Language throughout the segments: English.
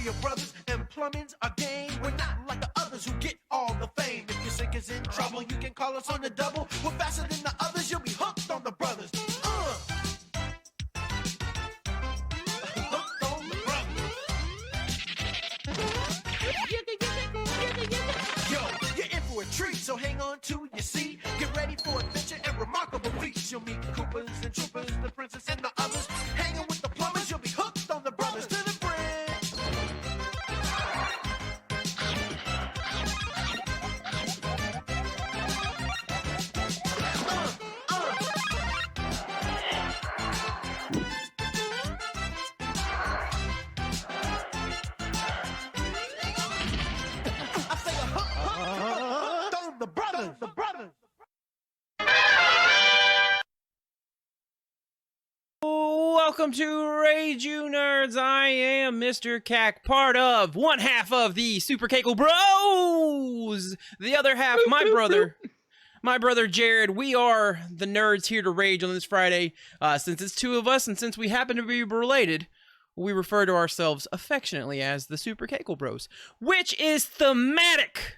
your brothers, and plumbing's a game. We're not like the others who get all the fame. If your sink is in trouble, you can call us on the double. We're faster than the others, you'll be hooked on the brothers. Hooked on the brothers. Yo, you're in for a treat, so hang on to your seat. Get ready for adventure and remarkable feats. You'll meet Coopers and Troopers, the princess and the others. Hanging with the plumbers, you'll be hooked on the brothers. To the bridge. I say a hooked on the brothers. The brothers. Welcome to Rage You Nerds. I am Mr. Cack, part of one half of the Super Cackle Bros. The other half, my brother Jared. We are the nerds here to rage on this Friday. Since it's two of us, and since we happen to be related, we refer to ourselves affectionately as the Super Cackle Bros, which is thematic.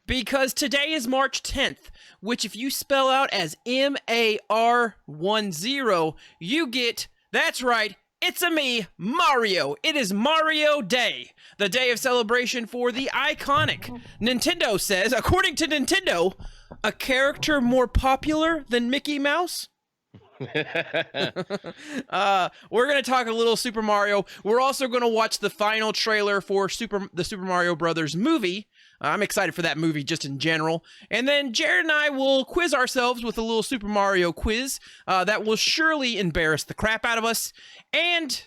Because today is March 10th, which if you spell out as MAR10, you get, that's right, it's a me, Mario. It is Mario Day, the day of celebration for the iconic. Nintendo says, according to Nintendo, a character more popular than Mickey Mouse? We're going to talk a little Super Mario. We're also going to watch the final trailer for the Super Mario Brothers movie. I'm excited for that movie just in general. And then Jared and I will quiz ourselves with a little Super Mario quiz that will surely embarrass the crap out of us. And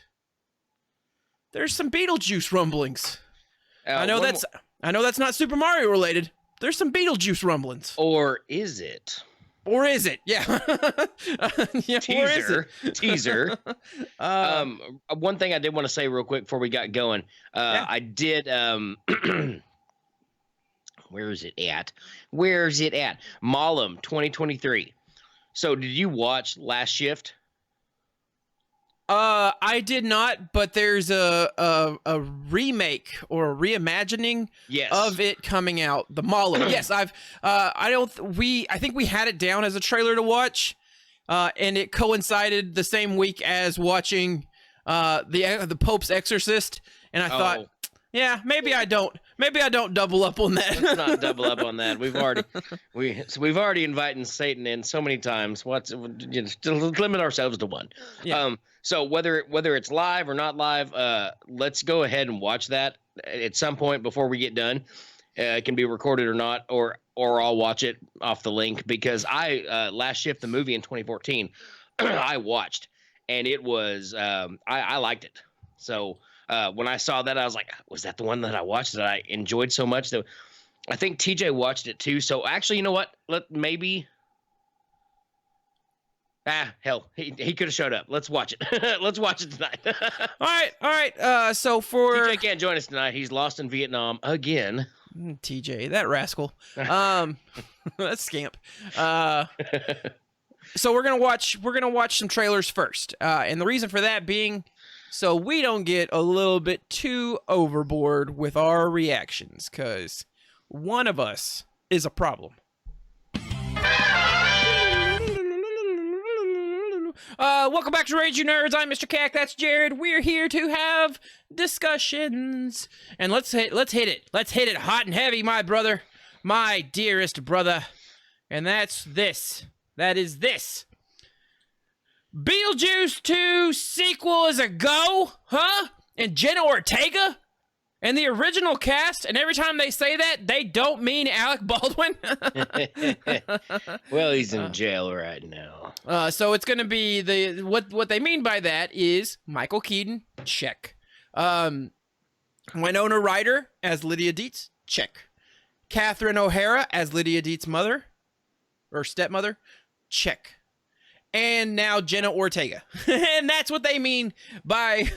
there's some Beetlejuice rumblings. I know that's not Super Mario related. There's some Beetlejuice rumblings. Or is it? Or is it? Yeah. Yeah. Teaser. One thing I did want to say real quick before we got going. Yeah. I did. Where's it at? Malum 2023. So did you watch Last Shift? I did not, but there's a remake or a reimagining of it coming out. The Malum. Yes, I think we had it down as a trailer to watch, and it coincided the same week as watching the Pope's Exorcist, and I thought, yeah, maybe I don't double up on that. Let's not double up on that. We've already invited Satan in so many times. To limit ourselves to one. Yeah. So whether it's live or not live, let's go ahead and watch that at some point before we get done. It can be recorded or not, or I'll watch it off the link, because Last Shift, the movie in 2014, I watched, and it was I liked it. So when I saw that, I was like, was that the one that I watched that I enjoyed so much? That I think TJ watched it too. So actually, you know what? Hell, he could have showed up. Let's watch it. Let's watch it tonight. All right. So for TJ can't join us tonight. He's lost in Vietnam again. TJ, that rascal. That scamp. So we're gonna watch some trailers first, and the reason for that being, so we don't get a little bit too overboard with our reactions, because one of us is a problem. Welcome back to Rage You Nerds. I'm Mr. Cack. That's Jared. We're here to have discussions, and let's hit it. Let's hit it hot and heavy, my brother, my dearest brother, and that's this. That is this. Beetlejuice 2 sequel is a go, huh? And Jenna Ortega? And the original cast? And every time they say that, they don't mean Alec Baldwin? Well, he's in jail right now. So it's going to be what they mean by that is Michael Keaton, check. Winona Ryder as Lydia Dietz, check. Catherine O'Hara as Lydia Dietz's mother, or stepmother, check. And now Jenna Ortega. And that's what they mean by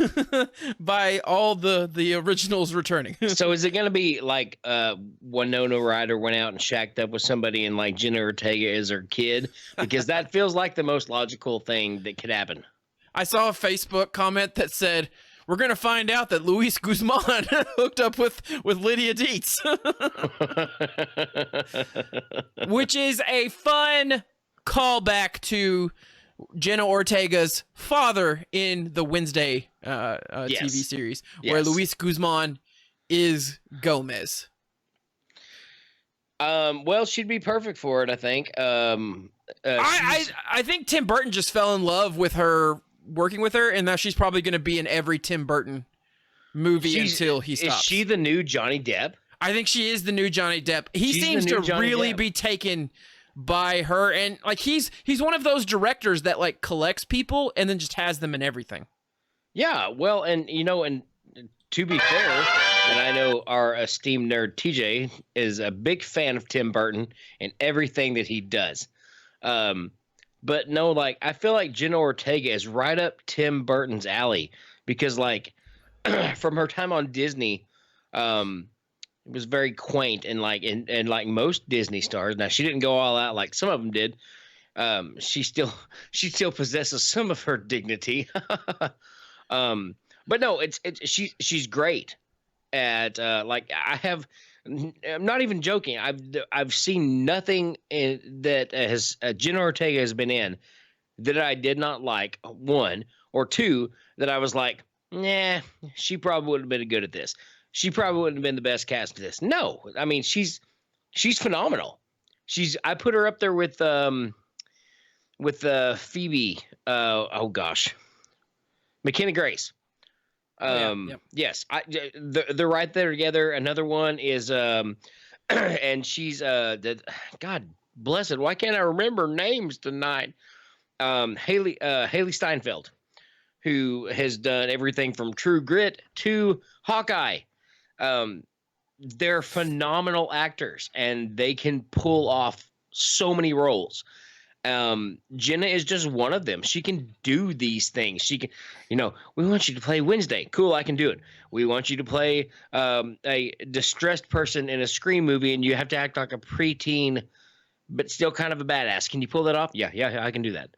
by all the originals returning. So is it going to be like Winona Ryder went out and shacked up with somebody and like Jenna Ortega is her kid? Because that feels like the most logical thing that could happen. I saw a Facebook comment that said, we're gonna find out that Luis Guzman hooked up with Lydia Dietz, which is a fun callback to Jenna Ortega's father in the Wednesday TV series, where Luis Guzman is Gomez. Well, she'd be perfect for it, I think. I think Tim Burton just fell in love with her, working with her, and now she's probably going to be in every Tim Burton movie until he stops. Is she the new Johnny Depp? I think she is the new Johnny Depp. He seems to really be taken by her, and like he's one of those directors that like collects people and then just has them in everything. Yeah, well, and and to be fair, and I know our esteemed nerd TJ is a big fan of Tim Burton and everything that he does. But no, like I feel like Jenna Ortega is right up Tim Burton's alley because like from her time on Disney, it was very quaint and like and like most Disney stars. Now she didn't go all out like some of them did. She still possesses some of her dignity. But no, she's great at like I'm not even joking. I've seen nothing that has Jenna Ortega has been in that I did not like, one, or two that I was like, nah, she probably wouldn't have been good at this. She probably wouldn't have been the best cast at this. No, I mean she's phenomenal. I put her up there with Phoebe. Oh gosh, McKenna Grace. Yes, they're right there together. Another one is and she's God bless it. Why can't I remember names tonight? Haley Steinfeld, who has done everything from True Grit to Hawkeye. They're phenomenal actors, and they can pull off so many roles. Jenna is just one of them. She can do these things. She can, we want you to play Wednesday. Cool, I can do it. We want you to play a distressed person in a Scream movie, and you have to act like a preteen, but still kind of a badass. Can you pull that off? Yeah, I can do that.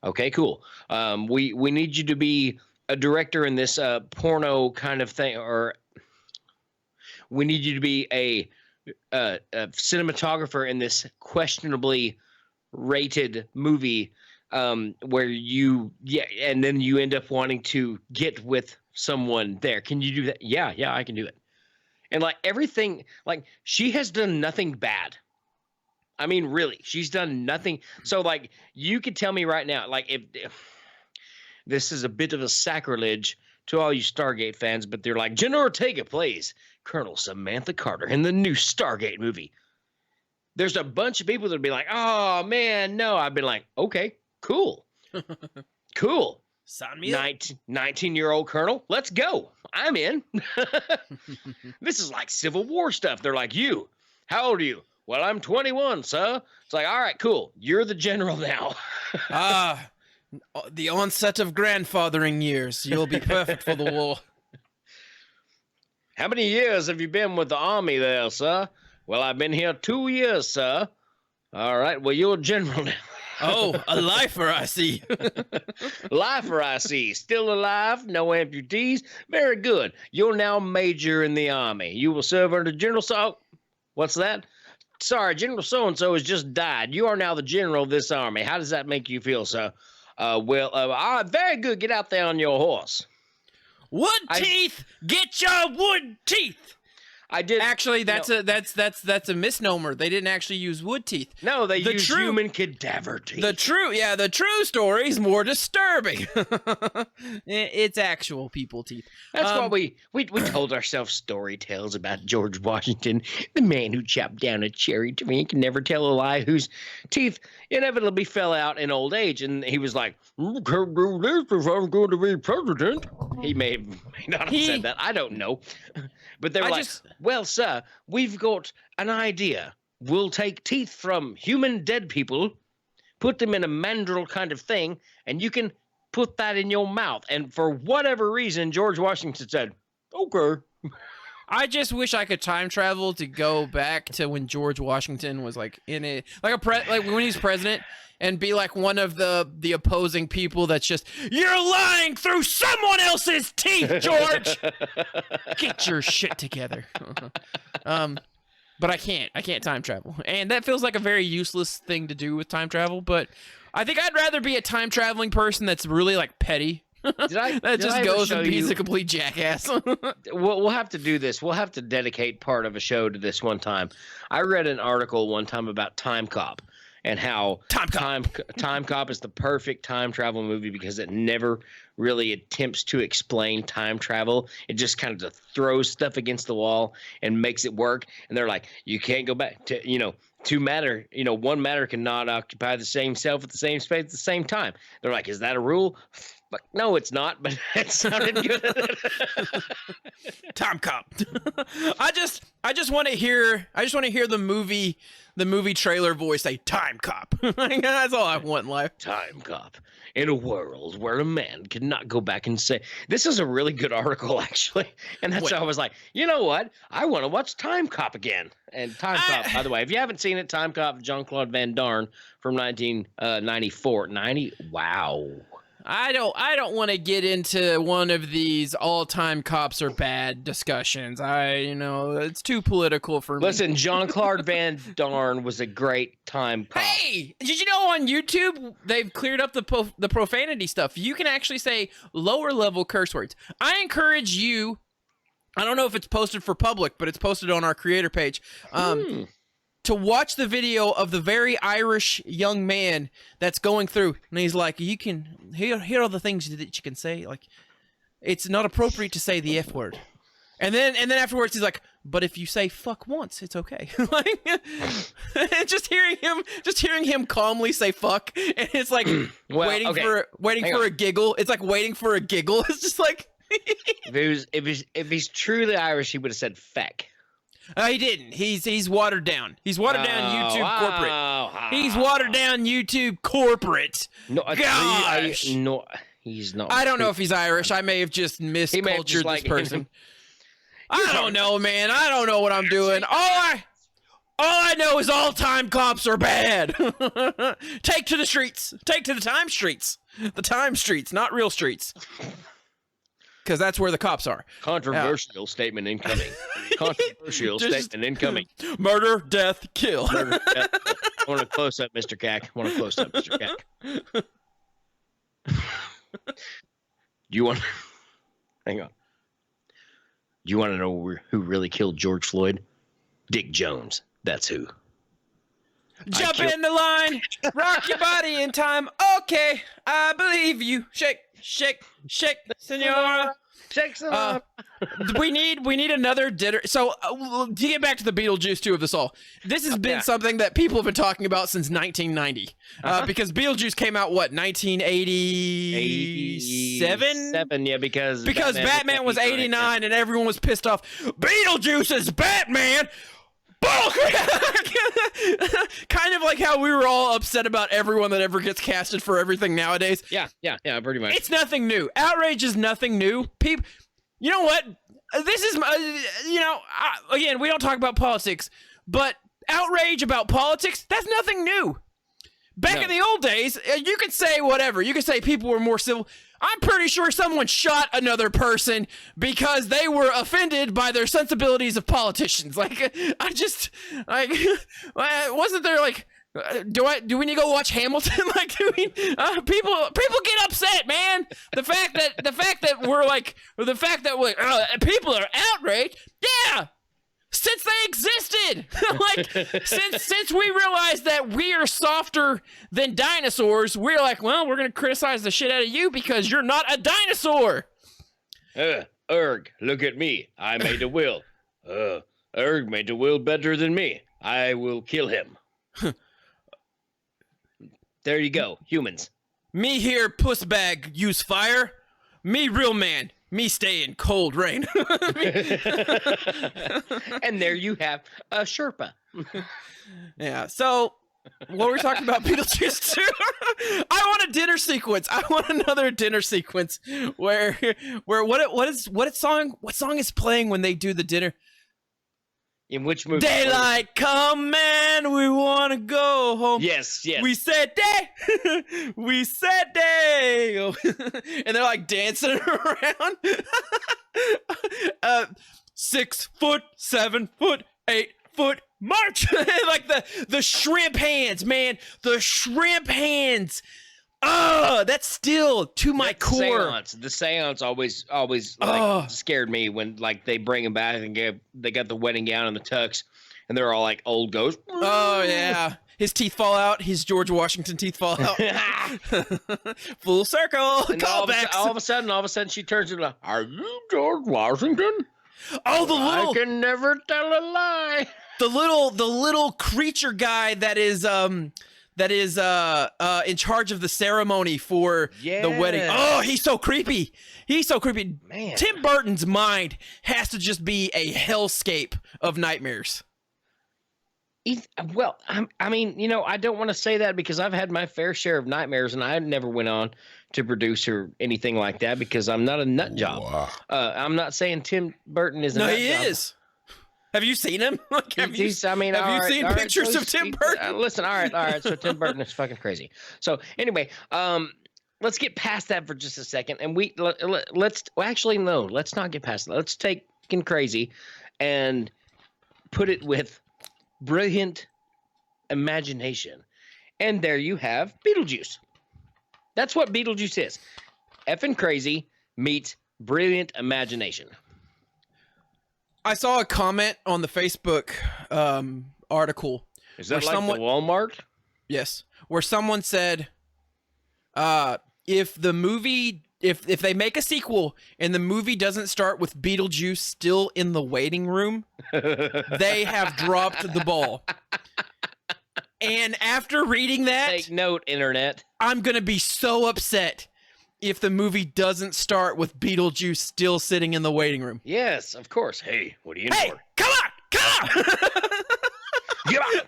Okay, cool. We need you to be a director in this porno kind of thing, or we need you to be a cinematographer in this questionably rated movie where and then you end up wanting to get with someone there. Can you do that? Yeah, I can do it. And like everything, like she has done nothing bad. I mean, really, she's done nothing. So like you could tell me right now, like if this is a bit of a sacrilege to all you Stargate fans, but they're like, Jenna Ortega plays Colonel Samantha Carter in the new Stargate movie. There's a bunch of people that'd be like, oh man, no. I've been like, okay, cool. Cool. Sign me up. 19-year-old Colonel, let's go. I'm in. This is like Civil War stuff. They're like, you, how old are you? Well, I'm 21, sir. It's like, all right, cool. You're the general now. The onset of grandfathering years. You'll be perfect for the war. How many years have you been with the army there, sir? Well, I've been here 2 years, sir. All right, well, you're a general now. Oh, a lifer, I see. Lifer, I see. Still alive, no amputees. Very good. You're now major in the army. You will serve under General what's that? Sorry, General so-and-so has just died. You are now the general of this army. How does that make you feel, sir? All right, very good. Get out there on your horse. Wood teeth! Get your wood teeth! I did actually. That's a misnomer. They didn't actually use wood teeth. No, they used human cadaver teeth. The true story is more disturbing. It's actual people teeth. That's why we told ourselves story tales about George Washington, the man who chopped down a cherry tree and can never tell a lie, whose teeth inevitably fell out in old age, and he was like, "Can't do this if I'm going to be president." He may not have said that. I don't know. But they were well, sir, we've got an idea. We'll take teeth from human dead people, put them in a mandrel kind of thing, and you can put that in your mouth. And for whatever reason, George Washington said, okay. I just wish I could time travel to go back to when George Washington was like in when he was president, and be like one of the opposing people that's just, you're lying through someone else's teeth, George. Get your shit together. But I can't time travel, and that feels like a very useless thing to do with time travel. But I think I'd rather be a time traveling person that's really like petty. That just goes and be a complete jackass. We'll have to do this. We'll have to dedicate part of a show to this one time. I read an article one time about Time Cop and how Time Cop is the perfect time travel movie because it never really attempts to explain time travel. It just kind of just throws stuff against the wall and makes it work. And they're like, you can't go back to, two matter, one matter cannot occupy the same self at the same space at the same time. They're like, is that a rule? But no, it's not, but it sounded good. Time Cop. I just want to hear the movie trailer voice say Time Cop. That's all I want in life. Time Cop. In a world where a man cannot go back and say, this is a really good article, actually. And that's how I was like, you know what? I want to watch Time Cop again. And Time Cop, by the way, if you haven't seen it, Time Cop, Jean-Claude Van Damme from 1994. Wow. I don't want to get into one of these all-time cops are bad discussions. It's too political for me. Listen, Jean-Claude Van Damme was a great time cop. Hey, did you know on YouTube they've cleared up the profanity stuff? You can actually say lower level curse words. I encourage you. I don't know if it's posted for public, but it's posted on our creator page. To watch the video of the very Irish young man that's going through, and he's like, you can here are the things that you can say, like, it's not appropriate to say the F word, and then afterwards he's like, but if you say fuck once, it's okay. Like, just hearing him calmly say fuck, and it's like waiting for a giggle. It's like waiting for a giggle. It's just like if he's truly Irish, he would have said feck. He didn't. He's watered down. He's watered down YouTube corporate. He's watered down YouTube corporate. No, gosh. No, he's not. I don't know if he's Irish. I may have just miscultured this person. I don't know, man. I don't know what I'm doing. All I know is all time cops are bad. Take to the streets. Take to the time streets. The time streets, not real streets. Because that's where the cops are. Controversial statement incoming. Controversial statement incoming. Murder, death, kill. Murder, death, kill. I want a close up, Mr. Cack. Do you want? Hang on. Do you want to know who really killed George Floyd? Dick Jones. That's who. Jump in the line. Rock your body in time. Okay, I believe you. Shake. Shake, shake, senora. Shake, senora. We need another dinner. So to get back to the Beetlejuice 2 of this all, this has been something that people have been talking about since 1990. Because Beetlejuice came out, what, 1987? Yeah, because Batman was 89 and everyone was pissed off. Beetlejuice is Batman. Kind of like how we were all upset about everyone that ever gets casted for everything nowadays. Yeah, pretty much. It's nothing new. Outrage is nothing new. People, you know what? This is, again, we don't talk about politics, but outrage about politics, that's nothing new. Back in the old days, you could say whatever. You could say people were more civil. I'm pretty sure someone shot another person because they were offended by their sensibilities of politicians. Like, wasn't there like, do we need to go watch Hamilton? Like, people get upset, man. The fact that people are outraged. Yeah. Since they existed, since we realized that we are softer than dinosaurs, we're like, well, we're gonna criticize the shit out of you because you're not a dinosaur. Erg, look at me. I made a will. Erg made a will better than me. I will kill him. There you go, humans. Me here, puss bag, use fire. Me real man. Me stay in cold rain. And there you have a Sherpa. Yeah, so what were we talking about? Beetlejuice 2? I want a dinner sequence. I want another dinner sequence what song is playing when they do the dinner? In which movie? Daylight come and we want to go home. Yes, yes. We said day. We said day. And they're like dancing around. 6 foot, 7 foot, 8 foot march. Like the shrimp hands, man. The shrimp hands. Oh, that's still to my core. The seance always like scared me when like they bring him back and they got the wedding gown and the tux, and they're all like old ghosts. Oh yeah, his teeth fall out. His George Washington teeth fall out. Full circle. And Callbacks. all of a sudden, she turns into, "Are you George Washington?" Oh, I can never tell a lie. the little creature guy that is in charge of the ceremony for the wedding. Oh, he's so creepy. He's so creepy. Man. Tim Burton's mind has to just be a hellscape of nightmares. Well, I mean, you know, I don't want to say that because I've had my fair share of nightmares, and I never went on to produce or anything like that because I'm not a nut job. Wow. I'm not saying Tim Burton is a nut job. No, he is. Have you seen him? Like, have you seen pictures of Tim Burton? Listen, all right. So Tim Burton is fucking crazy. So anyway, let's get past that for just a second, and let's not get past that. Let's take fucking crazy and put it with brilliant imagination, and there you have Beetlejuice. That's what Beetlejuice is. Effing crazy meets brilliant imagination. I saw a comment on the Facebook article. Is that where like the Walmart? Yes, where someone said, if they make a sequel and the movie doesn't start with Beetlejuice still in the waiting room, they have dropped the ball. And after reading that, Take note, internet. I'm gonna be so upset if the movie doesn't start with Beetlejuice still sitting in the waiting room. Yes, of course. Hey, what are you in Hey, for? come on! Get out!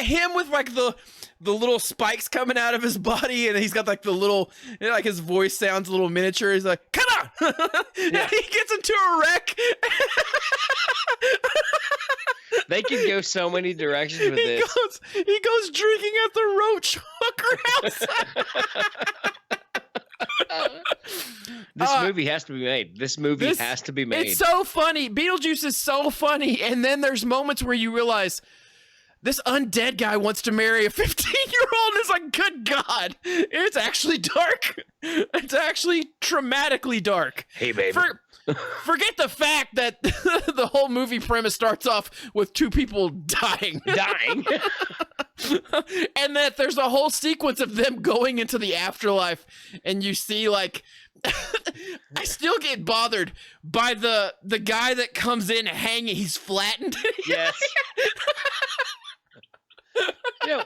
him with like the little spikes coming out of his body, and he's got like the little, like his voice sounds a little miniature. He's like, "Come on!" Yeah. He gets into a wreck. They could go so many directions with this. He goes drinking at the Roach Hooker House. This movie has to be made. This movie has to be made. It's so funny. Beetlejuice is so funny, and then there's moments where you realize this undead guy wants to marry a 15-year-old, and it's like, good God, it's actually dark. It's actually traumatically dark. Hey, baby. Forget the fact that the whole movie premise starts off with two people dying. And that there's a whole sequence of them going into the afterlife, and you see, like, I still get bothered by the guy that comes in hanging. He's flattened. Yes. Yeah.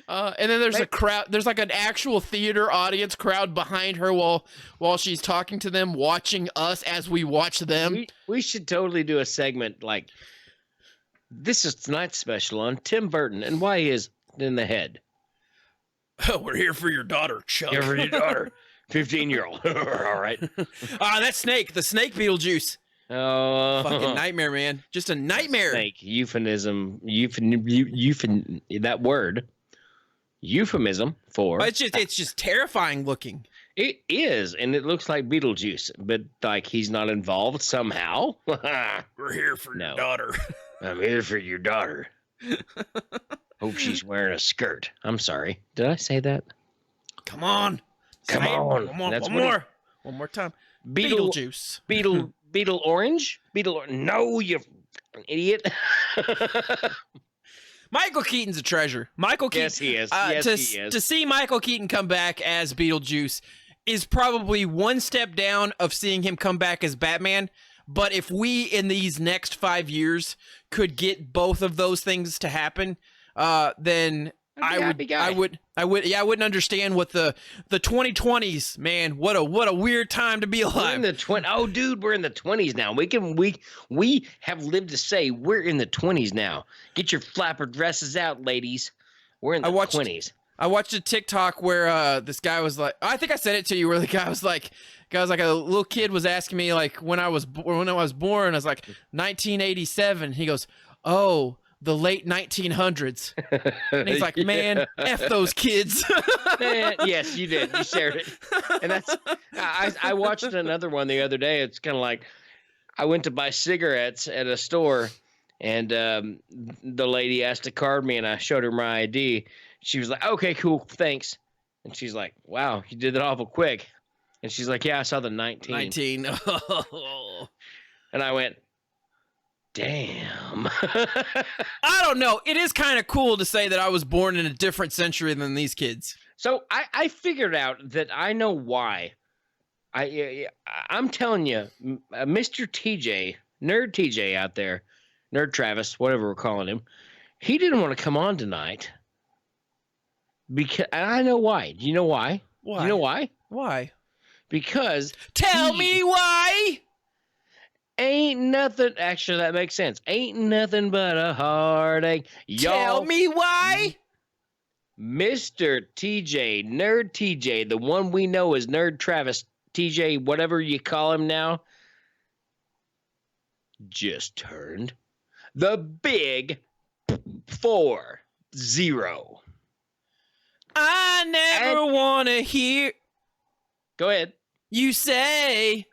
And then there's a crowd. There's like an actual theater audience crowd behind her while she's talking to them, watching us as we watch them. We should totally do a segment like, this is tonight's special on Tim Burton and why he is in the head. We're here for your daughter, Chuck. Here for your daughter, 15-year-old. All right. That snake, the snake Beetlejuice. Fucking nightmare, man. Just a nightmare. Snake, euphemism, that word. Euphemism for. But it's just terrifying looking. It is, and it looks like Beetlejuice, but like he's not involved somehow. We're here for your daughter. I'm here for your daughter. Hope she's wearing a skirt. I'm sorry. Did I say that? Come on. Come on. One more time. Beetlejuice. Beetle orange? No, you idiot. Michael Keaton's a treasure. Michael Keaton. Yes, he is. He is. To see Michael Keaton come back as Beetlejuice is probably one step down of seeing him come back as Batman. But if we, in these next 5 years, could get both of those things to happen, then I wouldn't understand what the 2020s, man. What a weird time to be alive. We're in the dude, we're in the 20s now. We have lived to say we're in the 20s now. Get your flapper dresses out, ladies. We're in the 20s. I watched a TikTok where this guy was like, I think I sent it to you, where the guy was like a little kid was asking me like when I was born. I was like 1987. He goes, "Oh, the late 1900s." And he's like, "Man, F those kids." Man, yes, you did. You shared it. And that's I watched another one the other day. It's kind of like I went to buy cigarettes at a store, and the lady asked to card me, and I showed her my ID. She was like, "Okay, cool, thanks." And she's like, "Wow, you did that awful quick." And she's like, "Yeah, I saw the 19." 19. And I went, damn. I don't know. It is kind of cool to say that I was born in a different century than these kids. So I figured out that I know why. I'm telling you, Mr. TJ, Nerd TJ out there, Nerd Travis, whatever we're calling him, he didn't want to come on tonight. Because and I know why. Do you know why? Why? You know why? Why? Because Tell me why. ain't nothing. Actually, that makes sense. Ain't nothing but a heartache. Tell me why. Mr. TJ, Nerd TJ, the one we know as Nerd Travis, TJ, whatever you call him now, just turned the big 40. I never want to hear Go ahead. you say.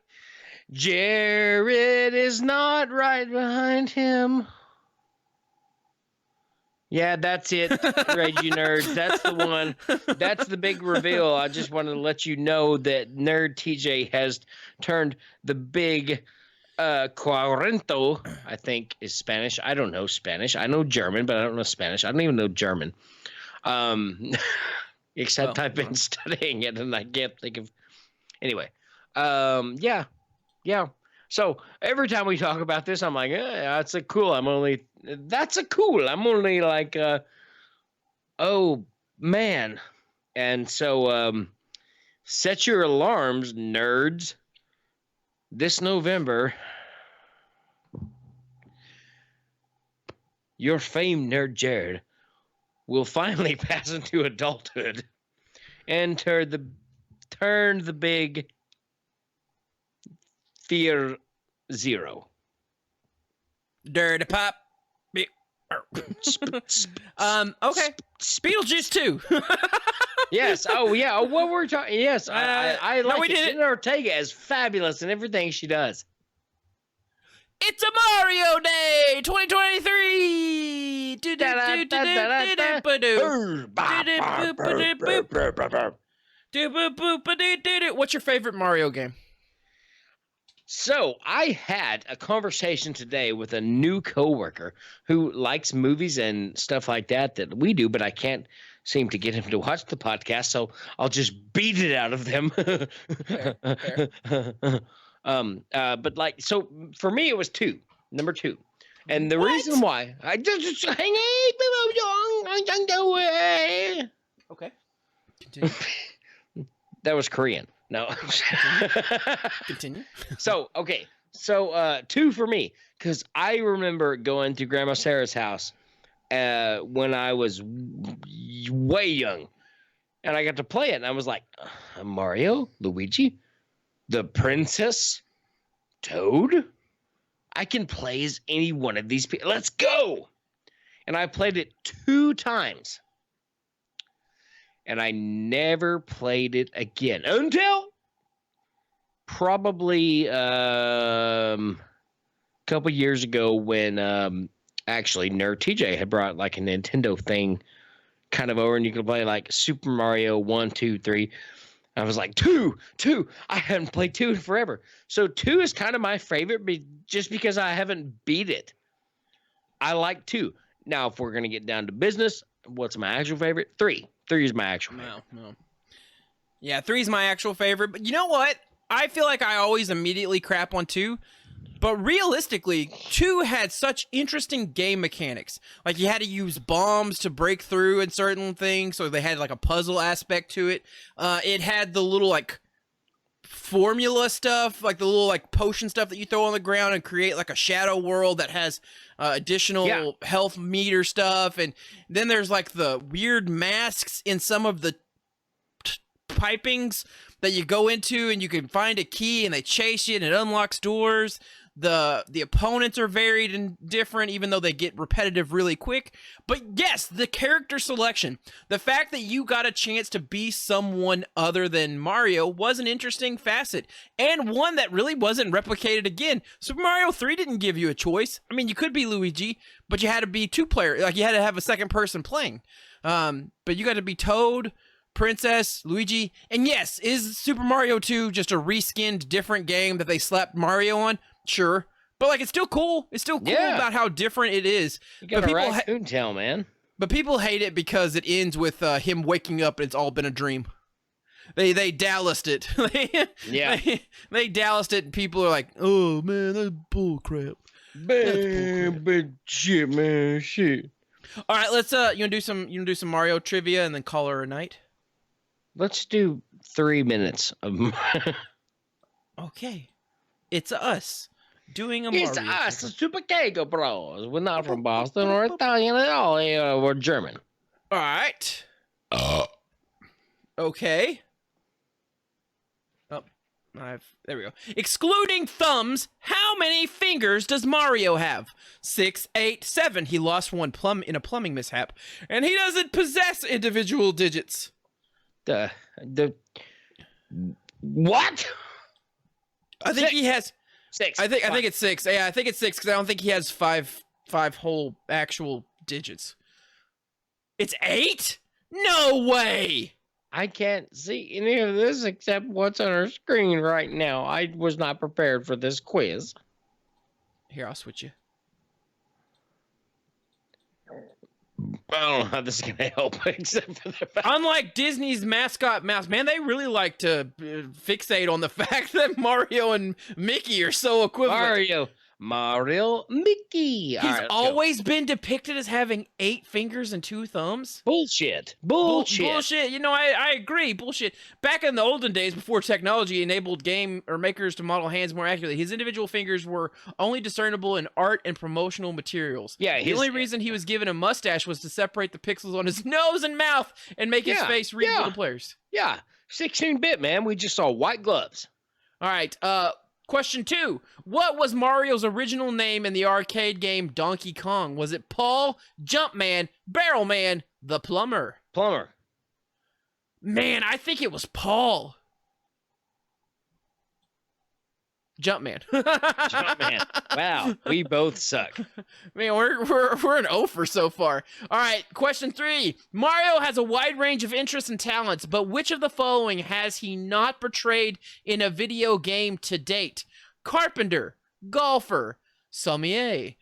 Jared is not right behind him. Yeah, that's it, Reggie Nerds. That's the one. That's the big reveal. I just wanted to let you know that Nerd TJ has turned the big cuarento, I think is Spanish. I don't know Spanish. I know German, but I don't know Spanish. I don't even know German. Except I've been studying it and I can't think of. Anyway, yeah. So every time we talk about this, I'm like, that's a cool. I'm only like, oh man. And so, set your alarms, nerds. This November, your famed nerd Jared will finally pass into adulthood and turn the big 40. Dirty pop. Okay. Beetlejuice 2. Yes. Oh, yeah. Oh, what were we talking? Yes. I like we it. did it. Jenna Ortega is fabulous in everything she does. It's a Mario Day 2023. What's your favorite Mario game? So I had a conversation today with a new coworker who likes movies and stuff like that we do, but I can't seem to get him to watch the podcast, so I'll just beat it out of them. Fair. But like, so for me, it was number 2. And the reason why I just hang Okay. Continue. that was Korean. No. Continue. So, okay. So, 2 for me, because I remember going to Grandma Sarah's house when I was way young, and I got to play it, and I was like, Mario, Luigi, the princess, Toad, I can play as any one of these people. Let's go! And I played it 2 times. And I never played it again until probably a couple years ago when actually Nerd TJ had brought like a Nintendo thing kind of over, and you could play like Super Mario 1, 2, 3. I was like, 2. I haven't played 2 in forever. So 2 is kind of my favorite, just because I haven't beat it. I like 2. Now, if we're gonna get down to business, what's my actual favorite? 3. 3 is my actual favorite. No. Yeah, 3 is my actual favorite. But you know what? I feel like I always immediately crap on 2. But realistically, 2 had such interesting game mechanics. Like, you had to use bombs to break through in certain things, so they had like a puzzle aspect to it. It had the little like formula stuff, like the little like potion stuff that you throw on the ground and create like a shadow world that has additional health meter stuff. And then there's like the weird masks in some of the pipings that you go into, and you can find a key and they chase you and it unlocks doors. The opponents are varied and different, even though they get repetitive really quick. But yes, the character selection, the fact that you got a chance to be someone other than Mario was an interesting facet, and one that really wasn't replicated again. Super Mario 3 didn't give you a choice. I mean, you could be Luigi, but you had to be two-player. Like, you had to have a second person playing. But you got to be Toad, Princess, Luigi, and yes, is Super Mario 2 just a reskinned different game that they slapped Mario on? Sure, but like, it's still cool. It's still cool about how different it is. You got a raccoon tail, man. But people hate it because it ends with him waking up and it's all been a dream. They Dallased it. They Dallased it, and people are like, "Oh man, that's bull crap." Shit, man, shit. All right, let's you wanna do some Mario trivia and then call her a night. Let's do 3 minutes of. Okay, it's us doing a Mario. It's us, the Super Kego Bros. We're not from Boston or Italian at all. We're German. All right. Okay. Oh, there we go. Excluding thumbs, how many fingers does Mario have? 6, 8, 7. He lost one in a plumbing mishap, and he doesn't possess individual digits. What? I think he has 6. I think it's 6. Yeah, I think it's 6 because I don't think he has five whole actual digits. It's 8? No way! I can't see any of this except what's on our screen right now. I was not prepared for this quiz. Here, I'll switch you. I don't know how this is going to help, except for the fact. Unlike Disney's mascot mouse, man, they really like to fixate on the fact that Mario and Mickey are so equivalent. Mario, Mickey. He's always been depicted as having 8 fingers and 2 thumbs. Bullshit. Bullshit. You know, I agree. Bullshit. Back in the olden days, before technology enabled game or makers to model hands more accurately, his individual fingers were only discernible in art and promotional materials. Yeah, the only reason he was given a mustache was to separate the pixels on his nose and mouth and make his face readable to players. Yeah, 16-bit, man. We just saw white gloves. All right. Question 2. What was Mario's original name in the arcade game Donkey Kong? Was it Paul, Jumpman, Barrelman, the Plumber? Plumber. Man, I think it was Paul. Jumpman. Jumpman. Wow, we both suck. Man, we're an 0 for so far. All right, question 3. Mario has a wide range of interests and talents, but which of the following has he not portrayed in a video game to date? Carpenter, golfer, sommelier,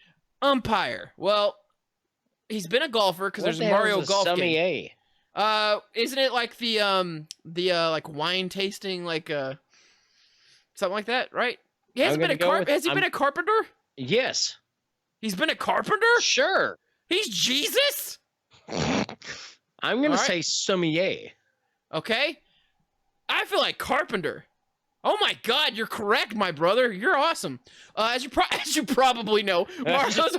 umpire. Well, he's been a golfer because there's a Mario golf game. Isn't it like the like wine tasting, like something like that, right? He hasn't been has he been a carpenter? Yes. He's been a carpenter? Sure. He's Jesus? I'm going to say sommelier. Okay. I feel like carpenter. Oh my God, you're correct, my brother. You're awesome. As you probably know, Mario's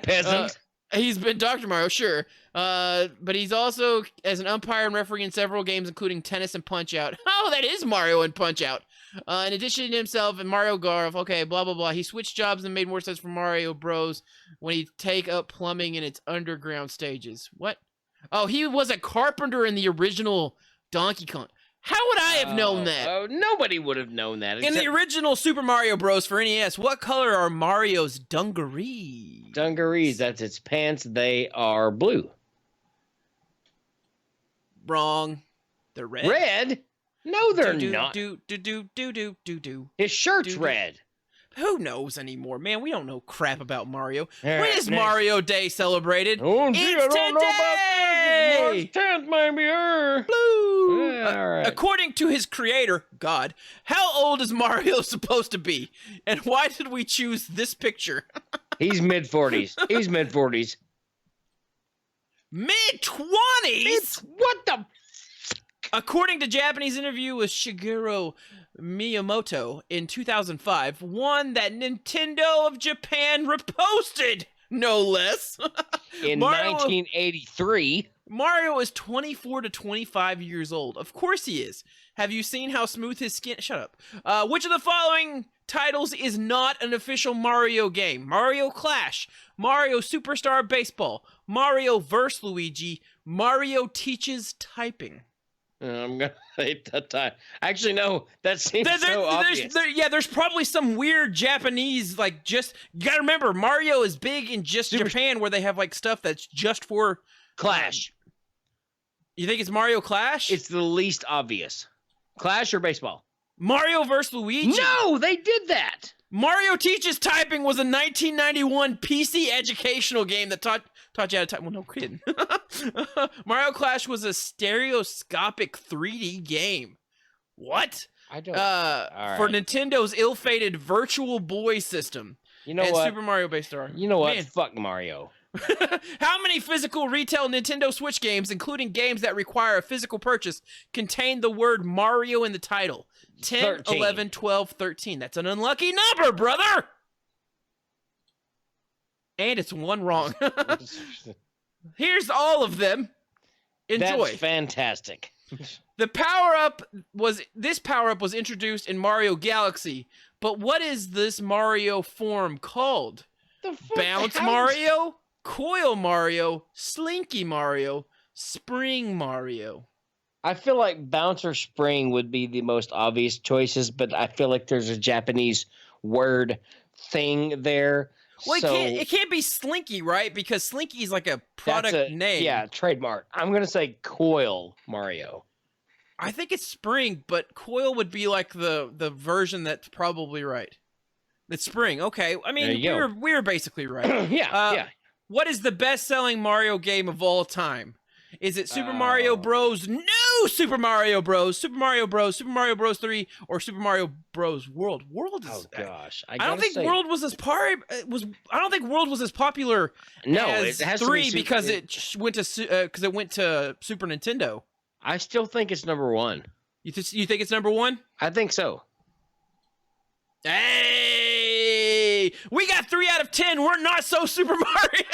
peasant. He's been Dr. Mario, sure. But he's also as an umpire and referee in several games, including tennis and Punch-Out. Oh, that is Mario and Punch-Out. In addition to himself and Mario Golf, okay, blah, blah, blah. He switched jobs and made more sense for Mario Bros. When he take up plumbing in its underground stages. What? Oh, he was a carpenter in the original Donkey Kong. How would I have known that? Oh, nobody would have known that. In the original Super Mario Bros. For NES, what color are Mario's dungarees? Dungarees, that's its pants. They are blue. Wrong. They're red. Red? No, they're not. His shirt's red. Who knows anymore, man? We don't know crap about Mario. When is Mario Day celebrated? Oh, gee, it's I don't know about this. March 10th, maybe. Blue. All right. According to his creator, God, how old is Mario supposed to be? And why did we choose this picture? He's mid-40s. He's mid-40s. Mid-20s? What the? According to Japanese interview with Shigeru Miyamoto in 2005, one that Nintendo of Japan reposted, no less. In 1983. Mario is 24 to 25 years old. Of course he is. Have you seen how smooth his skin? Shut up. Which of the following titles is not an official Mario game? Mario Clash, Mario Superstar Baseball, Mario vs. Luigi, Mario Teaches Typing. I'm gonna say that time. Actually, no. That seems so obvious. There's probably some weird Japanese, like, just... You gotta remember, Mario is big in just Japan, where they have, like, stuff that's just for... Clash. You think it's Mario Clash? It's the least obvious. Clash or baseball? Mario vs. Luigi. No, they did that. Mario Teaches Typing was a 1991 PC educational game that taught you how to type. Well, no kidding. Mario Clash was a stereoscopic 3D game. What? I don't. For Nintendo's ill-fated Virtual Boy system. You know and what? Super Mario Base Star. You know what? Man. Fuck Mario. How many physical retail Nintendo Switch games, including games that require a physical purchase, contain the word Mario in the title? 10, 13. 11, 12, 13. That's an unlucky number, brother! And it's one wrong. Here's all of them. Enjoy. That's fantastic. This power-up was introduced in Mario Galaxy, but what is this Mario form called? Bounce Mario, Coil Mario, Slinky Mario, Spring Mario. I feel like Bounce or Spring would be the most obvious choices, but I feel like there's a Japanese word thing there. Well, so it can't be Slinky, right? Because Slinky is like a product name. Yeah, trademark. I'm going to say Coil Mario. I think it's Spring, but Coil would be like the version that's probably right. It's Spring. Okay. I mean, we were basically right. Yeah. What is the best-selling Mario game of all time? Is it Super Mario Bros. No, Super Mario Bros. Super Mario Bros. Super Mario Bros. 3 or Super Mario Bros. World? World is. Oh gosh, I don't think World was as I don't think World was as popular. No, as it has 3 to be because it went to Super Nintendo. I still think it's number 1. You think it's number 1? I think so. Hey, we got 3 out of 10. We're not so Super Mario.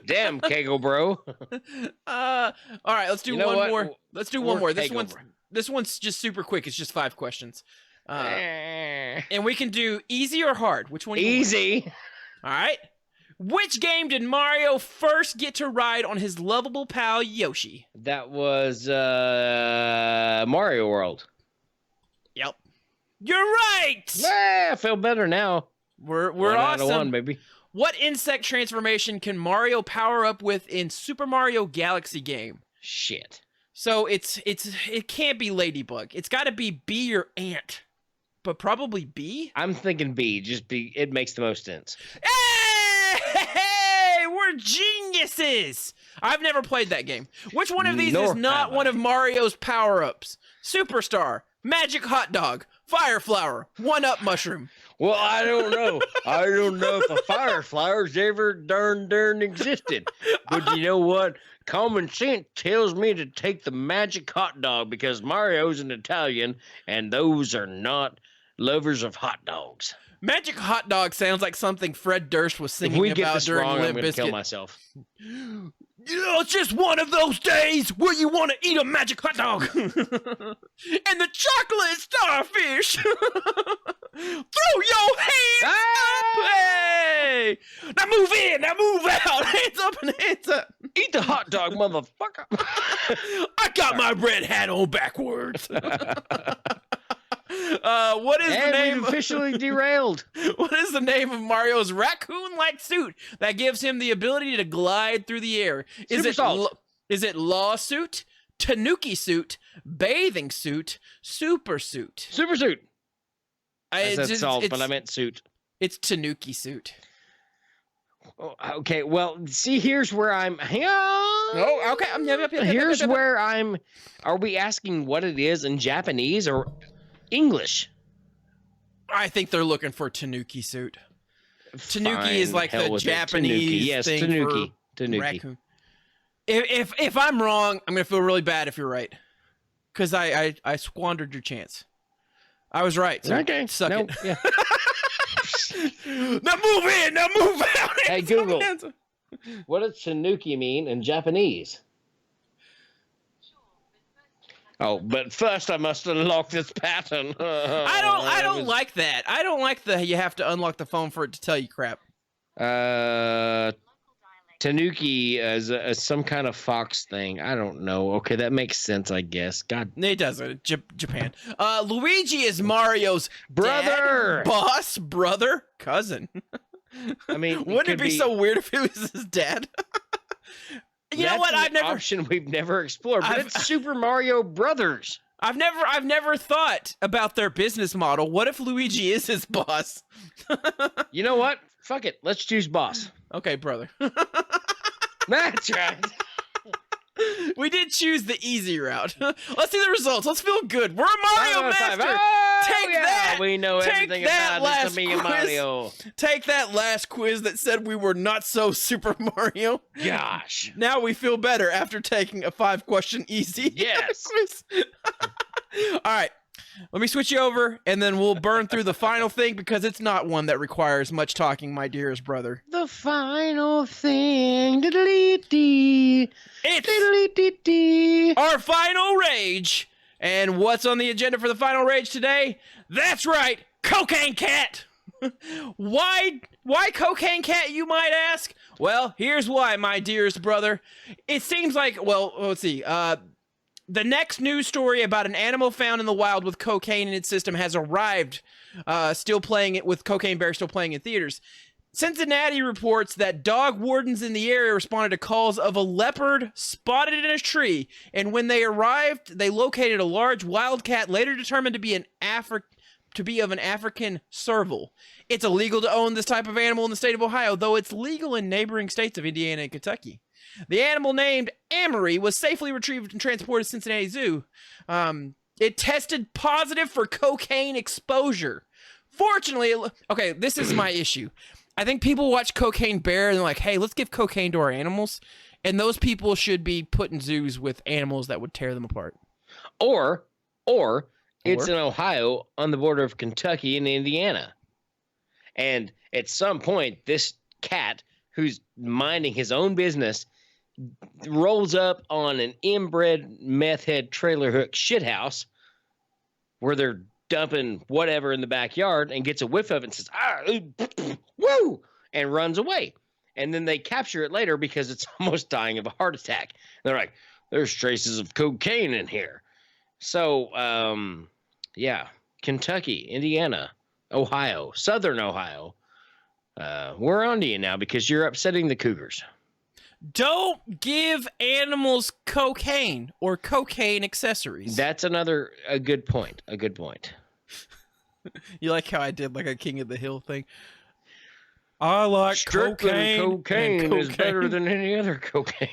Damn, Kegel bro. All right, let's do one more. Let's do one more. This one's just super quick. It's just 5 questions. And we can do easy or hard. Which one? Easy. All right. Which game did Mario first get to ride on his lovable pal Yoshi? That was Mario World. Yep. You're right. Yeah, I feel better now. We're one awesome. Out of 1, baby. What insect transformation can Mario power up with in Super Mario Galaxy game? Shit. So it can't be Ladybug. It's got to be bee or ant. But probably bee? I'm thinking B. Just B. It makes the most sense. Hey, we're geniuses. I've never played that game. Which one of these is not one of Mario's power-ups? Superstar, Magic Hot Dog, Fire Flower, 1-Up Mushroom. Well, I don't know. I don't know if the fire flowers ever darn existed. But you know what? Common sense tells me to take the magic hot dog because Mario's an Italian, and those are not lovers of hot dogs. Magic Hot Dog sounds like something Fred Durst was singing if we get about this during wrong, Limp I'm going to kill Bizkit. myself. It's just one of those days where you want to eat a magic hot dog. And the chocolate starfish. Throw your hands up. Hey. Now move in. Now move out. Hands up and hands up. Eat the hot dog, motherfucker. I got my red hat on backwards. What is the name? We've officially derailed. What is the name of Mario's raccoon-like suit that gives him the ability to glide through the air? Is it lawsuit, tanuki suit, bathing suit, super suit? Super suit. I said salt, but I meant suit. It's tanuki suit. Oh, okay, well, see, here's where I'm. Hang on. Oh, okay. Here's where I'm. Are we asking what it is in Japanese or English? I think they're looking for tanuki suit. Tanuki is like the Japanese Tanuki. Yes, thing tanuki. for raccoon. If I'm wrong, I'm gonna feel really bad if you're right, because I squandered your chance. I was right. So Okay. suck it. Yeah. Now move in. Now move out. Hey, Google. What does Tanuki mean in Japanese? Oh, but first I must unlock this pattern. I don't like that. I don't like the you have to unlock the phone for it to tell you crap. Tanuki is some kind of fox thing. I don't know. Okay, that makes sense, I guess. God. It doesn't. Japan. Luigi is Mario's Brother! dad, boss, brother, cousin. I mean, wouldn't it be so weird if he was his dad? You know what? I've never option we've never explored, but it's Super Mario Brothers. I've never thought about their business model. What if Luigi is his boss? You know what? Fuck it. Let's choose boss. Okay, brother. That's right. We did choose the easy route. Let's see the results. Let's feel good. We're a Mario master. Take that. We know everything about this quiz. Mario. Take that last quiz that said we were not so Super Mario. Gosh. Now we feel better after taking a 5-question easy yes. quiz. All right. Let me switch you over, and then we'll burn through the final thing because it's not one that requires much talking, my dearest brother. The final thing. It's our final rage. And what's on the agenda for the final rage today? That's right, Cocaine Cat. Why Cocaine Cat, you might ask? Well, here's why, my dearest brother. It seems like, well, let's see. The next news story about an animal found in the wild with cocaine in its system has arrived, still playing it with Cocaine Bear still playing in theaters. Cincinnati reports that dog wardens in the area responded to calls of a leopard spotted in a tree, and when they arrived, they located a large wildcat later determined to be of an African serval. It's illegal to own this type of animal in the state of Ohio, though it's legal in neighboring states of Indiana and Kentucky. The animal named Amory was safely retrieved and transported to Cincinnati Zoo. It tested positive for cocaine exposure. Fortunately, okay, this is my issue. I think people watch Cocaine Bear and they're like, hey, let's give cocaine to our animals. And those people should be put in zoos with animals that would tear them apart. Or it's in Ohio on the border of Kentucky and Indiana. And at some point, this cat who's minding his own business rolls up on an inbred meth head trailer hook shithouse where they're dumping whatever in the backyard and gets a whiff of it and says, woo, and runs away. And then they capture it later because it's almost dying of a heart attack. And they're like, there's traces of cocaine in here. So, yeah, Kentucky, Indiana, Ohio, Southern Ohio. We're on to you now because you're upsetting the cougars. Don't give animals cocaine or cocaine accessories. That's a good point. A good point. You like how I did like a King of the Hill thing? I like Strickland cocaine is better than any other cocaine.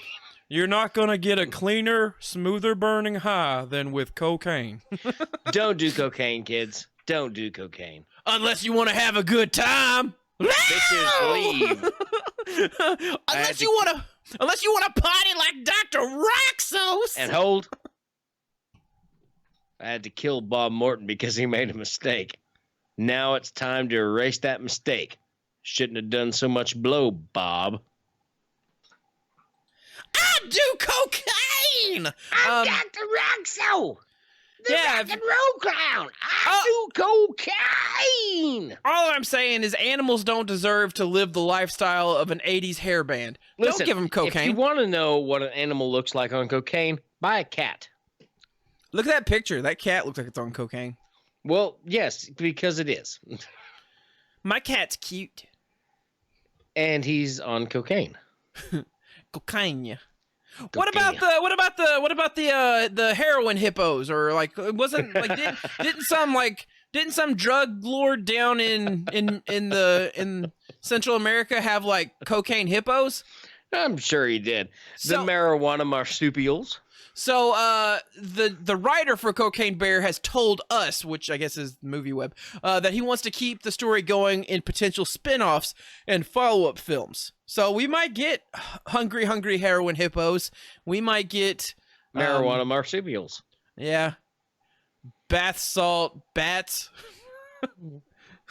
You're not going to get a cleaner, smoother burning high than with cocaine. Don't do cocaine, kids. Don't do cocaine. Unless you want to have a good time. Bitches leave. Unless you want to party like Dr. Roxos. And hold. I had to kill Bob Morton because he made a mistake. Now it's time to erase that mistake. Shouldn't have done so much blow, Bob. I do cocaine. I'm Dr. Roxo. The rock and roll clown. I do cocaine. All I'm saying is animals don't deserve to live the lifestyle of an 80s hair band. Listen, don't give them cocaine. If you want to know what an animal looks like on cocaine, buy a cat. Look at that picture. That cat looks like it's on cocaine. Well, yes, because it is. My cat's cute. And he's on cocaine. Cocaine. What about the heroin hippos, or like it wasn't like didn't some drug lord down in Central America have like cocaine hippos? I'm sure he did. The So- marijuana marsupials. So the writer for Cocaine Bear has told us, which I guess is Movie Web, that he wants to keep the story going in potential spin-offs and follow-up films. So we might get Hungry Hungry Heroin Hippos. We might get Marijuana marsupials. Yeah. Bath salt bats.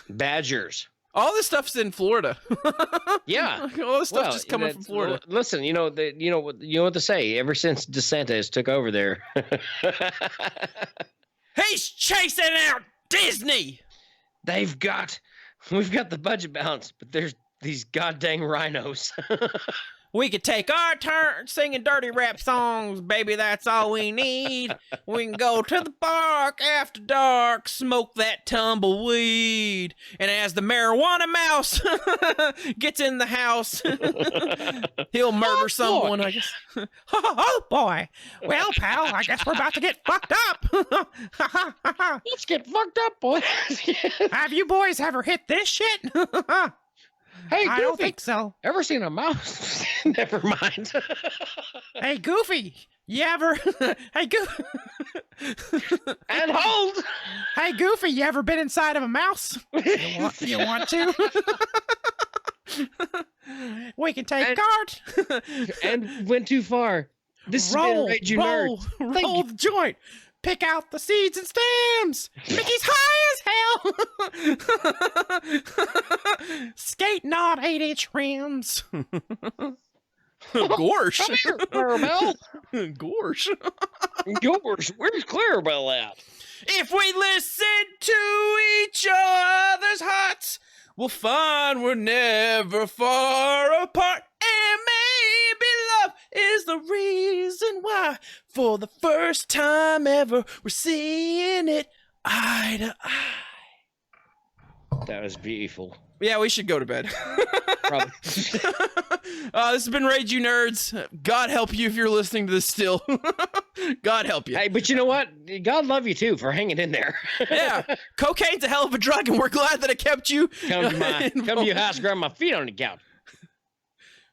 Badgers. All this stuff's in Florida. Yeah. All this stuff's just coming from Florida. Listen, you know what to say. Ever since DeSantis took over there, He's chasing out Disney. we've got the budget balance, but there's these goddamn rhinos. We could take our turn singing dirty rap songs, baby, that's all we need. We can go to the park after dark, smoke that tumbleweed. And as the marijuana mouse gets in the house, he'll murder someone, I guess. Oh, boy. Well, pal, I guess we're about to get fucked up. Let's get fucked up, boys. Have you boys ever hit this shit? Hey, Goofy, I don't think so. ever seen a mouse? Never mind. Hey, Goofy, you ever... Hey, Goofy... And hold. Hey, Goofy, you ever been inside of a mouse? You want to? We can take cards. And went too far. This has been Rage You Nerds. Roll the joint. Pick out the seeds and stems. Mickey's high as hell. Skating on 8-inch rims. Gorsh. Come here, Clarabelle. Gorsh. Yours. Where's Clarabelle at? If we listen to each other's hearts, we'll find we're never far apart. And maybe love is the reason why, for the first time ever, we're seeing it eye to eye. That was beautiful. Yeah, we should go to bed. Probably. This has been Rage You Nerds. God help you if you're listening to this still. God help you. Hey, but you know what? God love you too for hanging in there. Yeah, cocaine's a hell of a drug, and we're glad that it kept you. Come to your house, grab my feet on the couch.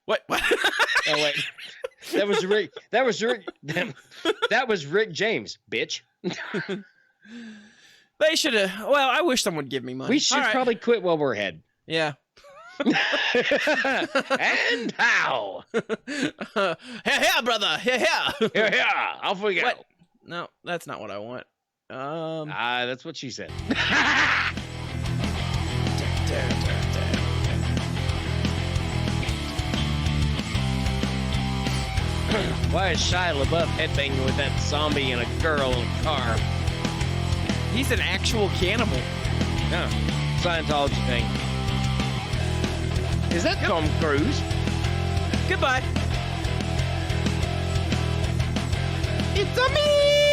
What? Oh wait, that was Rick. That was Rick James, bitch. They should have. Well, I wish someone would give me money. We should probably quit while we're ahead. Yeah. And how? Yeah, brother. Yeah. Yeah, off we go. What? No, that's not what I want. That's what she said. Why is Shia LaBeouf headbanging with that zombie and a girl in a car? He's an actual cannibal. Yeah, Scientology thing. Is that Tom Cruise? Goodbye. It's a me.